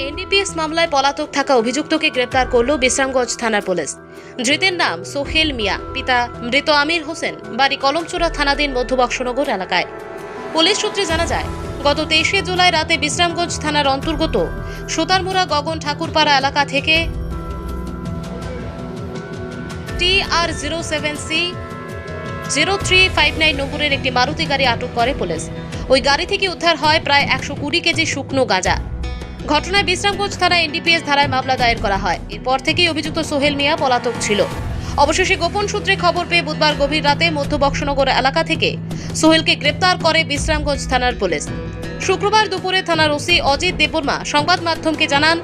NDPS মামলায় পলাতক থাকা অভিযুক্তকে গ্রেপ্তার করল বিশ্রামগঞ্জ থানার পুলিশ। ধৃতের নাম সোহেল মিয়া, পিতা মৃত আমির হোসেন, বাড়ি কলমচোরা থানাধীন মধ্যবক্সনগর এলাকায়। পুলিশ সূত্রে জানা যায়, গত 23শে জুলাই রাতে বিশ্রামগঞ্জ থানার অন্তর্গত সুতারমুড়া গগন ঠাকুরপাড়া এলাকা থেকে TR07C 0359 নম্বরের একটি মারুতি গাড়ি আটক করে পুলিশ। ওই গাড়ি থেকে উদ্ধার হয় প্রায় 120 কেজি শুকনো গাঁজা। ঘটনায় বিশ্রামগঞ্জ থানা এনডিপিএস ধারায় মামলা দায়ের করা হয়। এরপর থেকেই অভিযুক্ত সোহেল মিয়া পলাতক ছিল। অবশেষে গোপন সূত্রে খবর পেয়ে বুধবার গভীর রাতে মধ্যবক্সনগর এলাকা থেকে সোহেলকে গ্রেপ্তার করে বিশ্রামগঞ্জ থানার পুলিশ। শুক্রবার দুপুরে থানার ওসি অজিত দেববর্মা সংবাদ মাধ্যমকে জানান,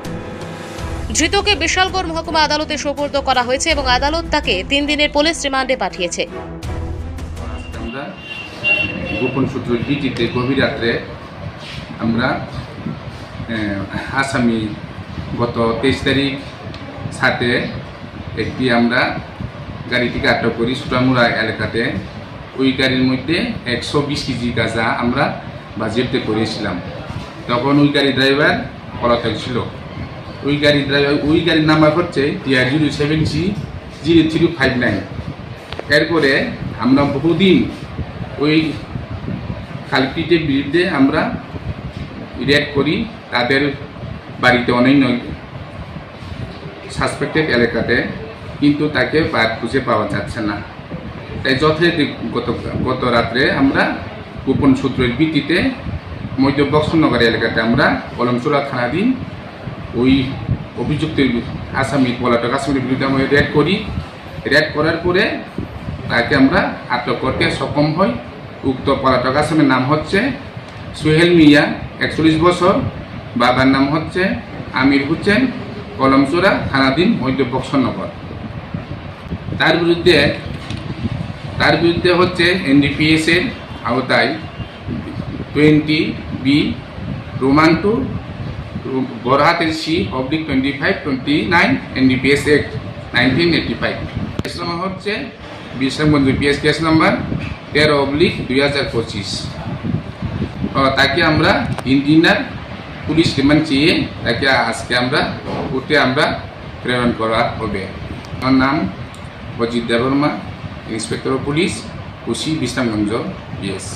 ধৃতকে বিশালগড় মহকুমা আদালতে সোপর্দ করা হয়েছে এবং আদালত তাকে 3 দিনের পুলিশ রিমান্ডে পাঠিয়েছে। আমরা গোপন সূত্রের ভিত্তিতে গভীর রাত্রে আমরা আসামি গত 23 তারিখ সাথে একটি আমরা গাড়িটিকে আটক করি সুতারমুড়া এলাকাতে। ওই গাড়ির মধ্যে 120 কেজি গাঁজা আমরা বাজেয়াপ্ত করেছিলাম। তখন ওই গাড়ির ড্রাইভার পলাতক ছিল। ওই গাড়ির নাম্বার হচ্ছে TR07C 0359। এরপরে আমরা বহুদিন ওই কালপিটের বিরুদ্ধে আমরা রেড করি। তাদের বাড়িতে অনন্য সাসপেক্টেড এলাকাতে, কিন্তু তাকে খুঁজে পাওয়া যাচ্ছে না। তাই যথারীতি গত রাত্রে আমরা গোপন সূত্রের ভিত্তিতে মধ্যবক্সনগর এলাকাতে আমরা কলমচোরা থানাধীন ওই অভিযুক্ত আসামি পলাতক আসামির বিরুদ্ধে আমরা রেড করি। রেড করার পরে তাকে আমরা আটক করতে সক্ষম হই। উক্ত পলাতক আসামির নাম হচ্ছে সোহেল মিয়া, 41 বছর। বাবার নাম হচ্ছে আমির হোসেন, কলমচোরা থানাধীন মধ্যবক্সনগর। তার বিরুদ্ধে হচ্ছে এনডিপিএস এর আওতায় 20B রোমান 2 বড়হাতের C/25/29 NDPS act 1985। Case number হচ্ছে বিশ্রামগঞ্জ পিএস কেস নাম্বার 13/2025। তাকে আমরা 3 দিনের পুলিশ রিমান্ড চেয়ে তাকে আজকে আমরা কোর্টে আমরা প্রেরণ করা হবে। আমার নাম Ajit Debbarma, inspector of police, OC Bishramganj PS.